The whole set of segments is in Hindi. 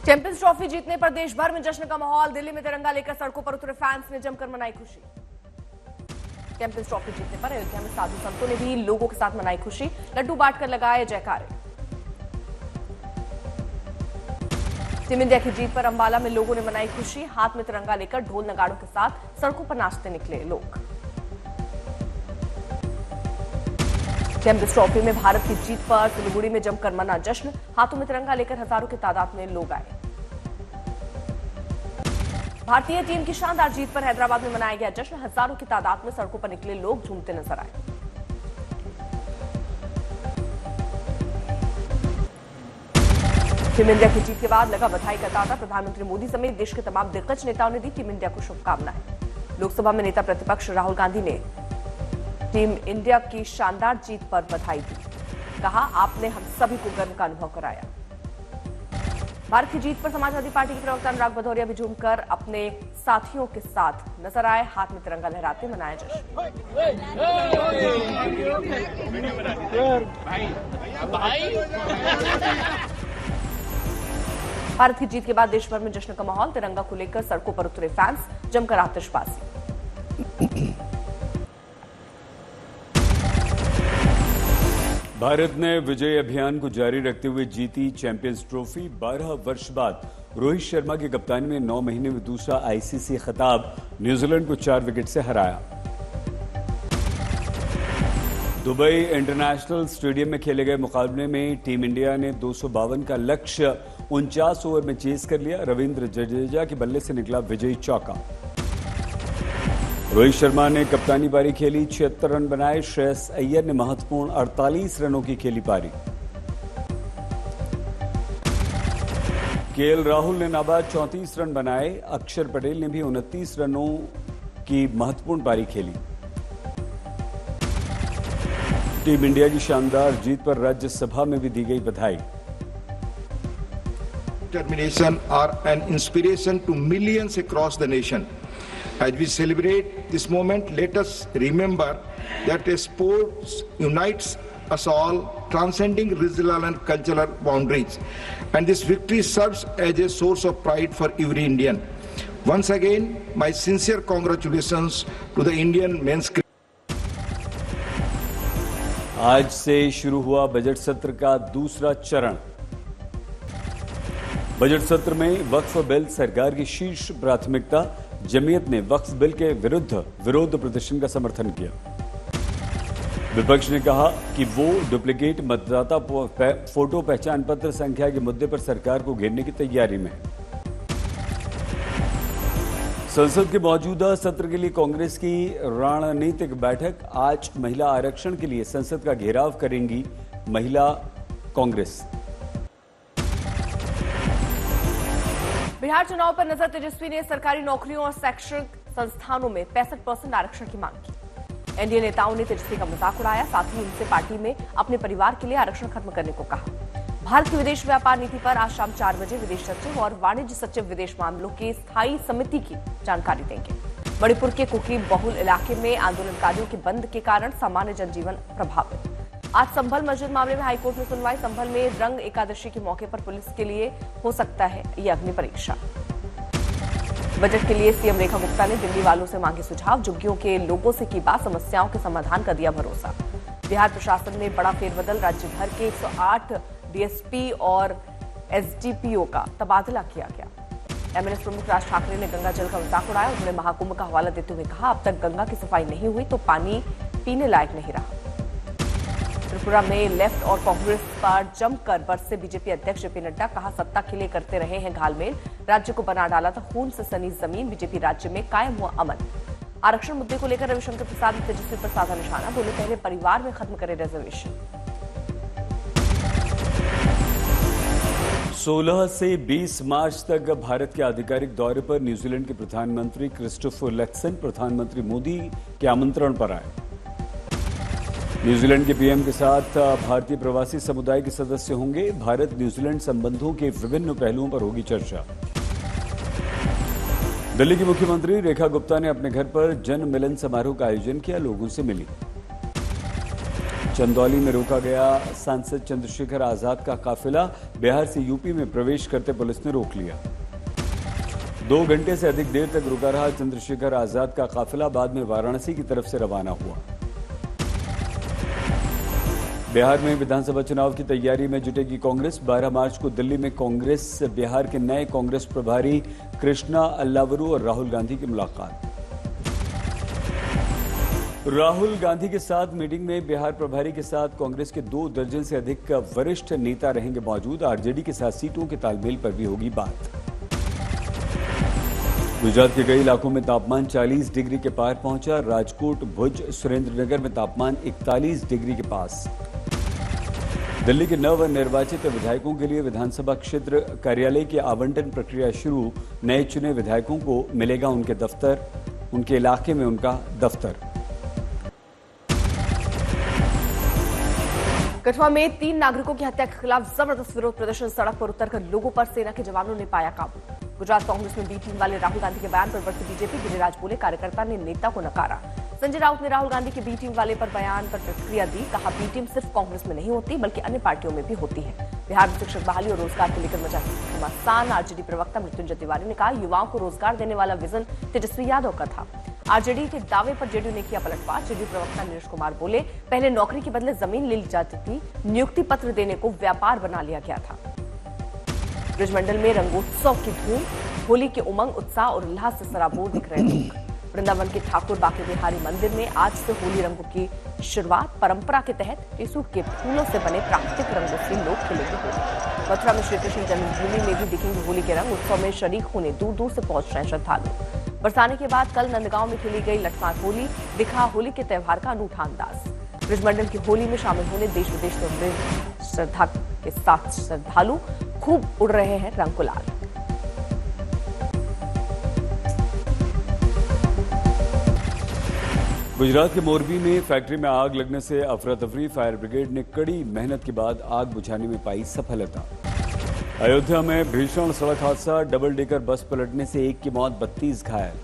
चैंपियंस ट्रॉफी जीतने पर देश भर में जश्न का माहौल। दिल्ली में तिरंगा लेकर सड़कों पर उतरे फैंस ने जमकर मनाई खुशी। चैंपियंस ट्रॉफी जीतने पर अयोध्या में साधु संतों ने भी लोगों के साथ मनाई खुशी। लड्डू बांटकर लगाए जयकारे। टीम इंडिया की जीत पर अंबाला में लोगों ने मनाई खुशी। हाथ में तिरंगा लेकर ढोल नगाड़ों के साथ सड़कों पर नाचते निकले लोग। चैंपियंस ट्रॉफी में भारत की जीत पर सिलीगुड़ी में जमकर मना जश्न। हाथों में तिरंगा लेकर हजारों की तादाद में लोग आए। भारतीय टीम की शानदार जीत पर हैदराबाद में मनाया गया जश्न। हजारों की तादाद में सड़कों पर निकले लोग झूमते नजर आए। टीम इंडिया की जीत के बाद लगा बधाई का तांता। प्रधानमंत्री मोदी समेत देश के तमाम दिग्गज नेताओं ने दी टीम इंडिया को शुभकामनाएं। लोकसभा में नेता प्रतिपक्ष राहुल गांधी ने टीम इंडिया की शानदार जीत पर बधाई दी। कहा, आपने हम सभी को गर्व का अनुभव कराया। भारत की जीत पर समाजवादी पार्टी के प्रवक्ता अनुराग भदौरिया भी झूमकर अपने साथियों के साथ नजर आए। हाथ में तिरंगा लहराते मनाया जश्न। भारत की जीत के बाद देश भर में जश्न का माहौल। तिरंगा को लेकर सड़कों पर उतरे फैंस, जमकर आतिशबाजी। भारत ने विजय अभियान को जारी रखते हुए जीती चैंपियंस ट्रॉफी। 12 वर्ष बाद रोहित शर्मा की कप्तानी में 9 महीने में दूसरा आईसीसी खिताब। न्यूजीलैंड को 4 विकेट से हराया। दुबई इंटरनेशनल स्टेडियम में खेले गए मुकाबले में टीम इंडिया ने 252 का लक्ष्य 49 ओवर में चेज कर लिया। रविंद्र जडेजा के बल्ले से निकला विजयी चौका। रोहित शर्मा ने कप्तानी पारी खेली, 76 रन बनाए। श्रेयस अय्यर ने महत्वपूर्ण 48 रनों की खेली पारी। केएल राहुल ने नाबाद 34 रन बनाए। अक्षर पटेल ने भी 29 रनों की महत्वपूर्ण पारी खेली। टीम इंडिया की शानदार जीत पर राज्यसभा में भी दी गई बधाई। Determination are an inspiration to millions across the nation. As we celebrate this moment, let us remember that sports unites us all, transcending regional and cultural boundaries. And this victory serves as a source of pride for every Indian. Once again, my sincere congratulations to the Indian men's cricket. आज से शुरू हुआ बजट सत्र का दूसरा चरण। बजट सत्र में वक्फ बिल सरकार की शीर्ष प्राथमिकता। जमीयत ने वक्फ बिल के विरुद्ध विरोध प्रदर्शन का समर्थन किया। विपक्ष ने कहा कि वो डुप्लीकेट मतदाता फोटो पहचान पत्र संख्या के मुद्दे पर सरकार को घेरने की तैयारी में है। संसद के मौजूदा सत्र के लिए कांग्रेस की रणनीतिक बैठक। आज महिला आरक्षण के लिए संसद का घेराव करेंगी महिला कांग्रेस। बिहार चुनाव पर नजर। तेजस्वी ने सरकारी नौकरियों और शैक्षणिक संस्थानों में 65% आरक्षण की मांग की। एनडीए नेताओं ने तेजस्वी का मजाक उड़ाया। साथ ही उनसे पार्टी में अपने परिवार के लिए आरक्षण खत्म करने को कहा। भारत की विदेश व्यापार नीति पर आज शाम 4 बजे विदेश सचिव और वाणिज्य सचिव विदेश मामलों की स्थायी समिति की जानकारी देंगे। मणिपुर के कुकी बहुल इलाके में आंदोलनकारियों के बंद के कारण सामान्य जनजीवन प्रभावित। आज संभल मस्जिद मामले में हाईकोर्ट में सुनवाई। संभल में रंग एकादशी के मौके पर पुलिस के लिए हो सकता है यह अग्नि परीक्षा। बजट के लिए सीएम रेखा गुप्ता ने दिल्ली वालों से मांगे सुझाव। झुग्गियों के लोगों से की बात, समस्याओं के समाधान का दिया भरोसा। बिहार प्रशासन में बड़ा फेरबदल। राज्य भर के 108 डीएसपी और एसडीपीओ का तबादला किया गया। एमएनएस प्रमुख राज ठाकरे ने गंगा जल का मजाक उड़ाया। उन्होंने महाकुंभ का हवाला देते हुए कहा, अब तक गंगा की सफाई नहीं हुई तो पानी पीने लायक नहीं रहा। त्रिपुरा में लेफ्ट और कांग्रेस पर जमकर बरसे बीजेपी अध्यक्ष जेपी नड्डा। कहा, सत्ता के लिए करते रहे हैं घालमेल। राज्य को बना डाला था खून से सनी जमीन। बीजेपी राज्य में कायम हुआ अमन। आरक्षण मुद्दे को लेकर रविशंकर प्रसाद ने तेजस्वी पर साधा निशाना। बोले, पहले परिवार में खत्म करें रिजर्वेशन। 16 से 20 मार्च तक भारत के आधिकारिक दौरे पर न्यूजीलैंड के प्रधानमंत्री क्रिस्टोफर लक्सन प्रधानमंत्री मोदी के आमंत्रण पर आए। न्यूजीलैंड के पीएम के साथ भारतीय प्रवासी समुदाय के सदस्य होंगे। भारत न्यूजीलैंड संबंधों के विभिन्न पहलुओं पर होगी चर्चा। दिल्ली की मुख्यमंत्री रेखा गुप्ता ने अपने घर पर जन मिलन समारोह का आयोजन किया। लोगों से मिली। चंदौली में रोका गया सांसद चंद्रशेखर आजाद का काफिला। बिहार से यूपी में प्रवेश करते पुलिस ने रोक लिया। 2 घंटे से अधिक देर तक रुका रहा चंद्रशेखर आजाद का काफिला, बाद में वाराणसी की तरफ से रवाना हुआ। बिहार में विधानसभा चुनाव की तैयारी में जुटेगी कांग्रेस। 12 मार्च को दिल्ली में कांग्रेस बिहार के नए कांग्रेस प्रभारी कृष्णा अल्लावरू और राहुल गांधी की मुलाकात। राहुल गांधी के साथ मीटिंग में बिहार प्रभारी के साथ कांग्रेस के 2 दर्जन से अधिक वरिष्ठ नेता रहेंगे मौजूद। आरजेडी के साथ सीटों के तालमेल पर भी होगी बात। गुजरात के कई इलाकों में तापमान 40 डिग्री के पार पहुंचा। राजकोट, भुज, सुरेंद्रनगर में तापमान 41 डिग्री के पास। दिल्ली के नवनिर्वाचित विधायकों के लिए विधानसभा क्षेत्र कार्यालय की आवंटन प्रक्रिया शुरू। नए चुने विधायकों को मिलेगा उनके दफ्तर, उनके इलाके में उनका दफ्तर। कठुआ में 3 नागरिकों की हत्या के खिलाफ जबरदस्त विरोध प्रदर्शन। सड़क पर उतरकर लोगों पर सेना के जवानों ने पाया काबू। गुजरात कांग्रेस में बी टीम वाले राहुल गांधी के बयान पर बढ़ती बीजेपी। गिरिराज बोले, कार्यकर्ता ने नेता को नकारा। संजय राउत ने राहुल गांधी के बी टीम वाले पर बयान पर प्रतिक्रिया दी। कहा, बी टीम सिर्फ कांग्रेस में नहीं होती बल्कि अन्य पार्टियों में भी होती है। बिहार में शिक्षक बहाली और रोजगार को लेकर मचा घमासान। आरजेडी प्रवक्ता मृत्युंजय तिवारी ने कहा, युवाओं को रोजगार देने वाला विजन तेजस्वी यादव का था। आरजेडी के दावे पर जेडीयू ने किया पलटवार। जेडीयू प्रवक्ता नीरज कुमार बोले, पहले नौकरी के बदले जमीन ले ली जाती थी, नियुक्ति पत्र देने को व्यापार बना लिया गया था। ब्रजमंडल में रंगोत्सव की धूम। होली के उमंग, उत्साह और उल्लास से सराबोर दिख रहे लोग। वृंदावन के ठाकुर बांके बिहारी मंदिर में आज से होली रंगों की शुरुआत। परंपरा के तहत टेसू के फूलों से बने प्राकृतिक रंगों से लोग खेलेंगे होली। मथुरा में श्रीकृष्ण जन्मभूमि में भी दिखेंगे होली के रंग। उत्सव में शरीक होने दूर दूर से पहुंच रहे हैं श्रद्धालु। बरसाने के बाद कल नंदगांव में खेली गई लठमार होली। दिखा होली के त्यौहार का अनूठा अंदाज। ब्रजमंडल की होली में शामिल होने देश विदेश से श्रद्धा के साथ श्रद्धालु खूब उड़ रहे हैं रंग गुलाल। गुजरात के मोरबी में फैक्ट्री में आग लगने से अफरा तफरी। फायर ब्रिगेड ने कड़ी मेहनत के बाद आग बुझाने में पाई सफलता। अयोध्या में भीषण सड़क हादसा। डबल डेकर बस पलटने से 1 की मौत, 32 घायल।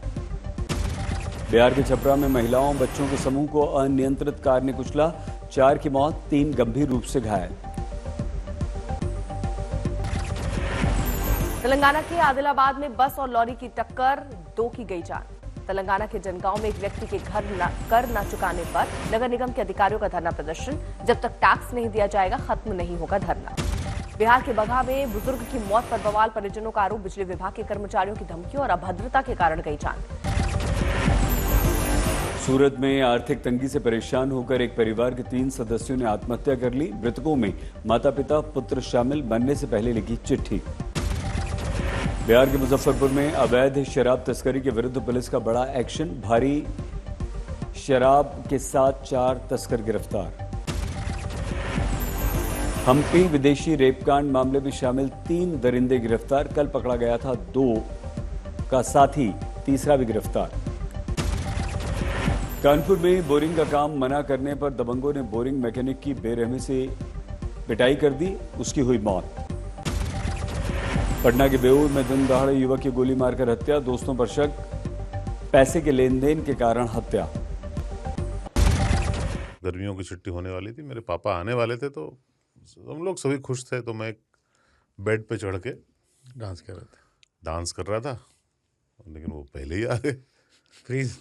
बिहार के छपरा में महिलाओं बच्चों के समूह को अनियंत्रित कार ने कुचला। 4 की मौत, 3 गंभीर रूप से घायल। तेलंगाना के आदिलाबाद में बस और लॉरी की टक्कर, 2 की गई जान। तेलंगाना के जनगांव में एक व्यक्ति के कर न चुकाने पर नगर निगम के अधिकारियों का धरना प्रदर्शन। जब तक टैक्स नहीं दिया जाएगा खत्म नहीं होगा धरना। बिहार के बगहा में बुजुर्ग की मौत पर बवाल। परिजनों का आरोप, बिजली विभाग के कर्मचारियों की धमकियों और अभद्रता के कारण गई जान। सूरत में आर्थिक तंगी से परेशान होकर एक परिवार के 3 सदस्यों ने आत्महत्या कर ली। मृतकों में माता पिता पुत्र शामिल। मरने से पहले लिखी चिट्ठी। बिहार के मुजफ्फरपुर में अवैध शराब तस्करी के विरुद्ध पुलिस का बड़ा एक्शन। भारी शराब के साथ 4 तस्कर गिरफ्तार। हम्पी विदेशी रेपकांड मामले में शामिल 3 दरिंदे गिरफ्तार। कल पकड़ा गया था 2 का साथी, तीसरा भी गिरफ्तार। कानपुर में बोरिंग का काम मना करने पर दबंगों ने बोरिंग मैकेनिक की बेरहमी से पिटाई कर दी, उसकी हुई मौत। पटना के बेऊर में दिन दहाड़े युवक की गोली मारकर हत्या। दोस्तों पर शक, पैसे के लेन देन के कारण हत्या। गर्मियों की छुट्टी होने वाली थी, मेरे पापा आने वाले थे, तो हम लोग सभी खुश थे। तो मैं बेड पे चढ़ के डांस कर रहा था, लेकिन वो पहले ही आ गए। प्लीज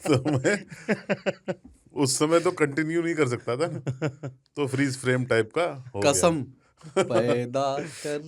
तो मैं उस समय तो कंटिन्यू नहीं कर सकता था ना, तो फ्रीज फ्रेम टाइप का हो गया। कसम पैदा कर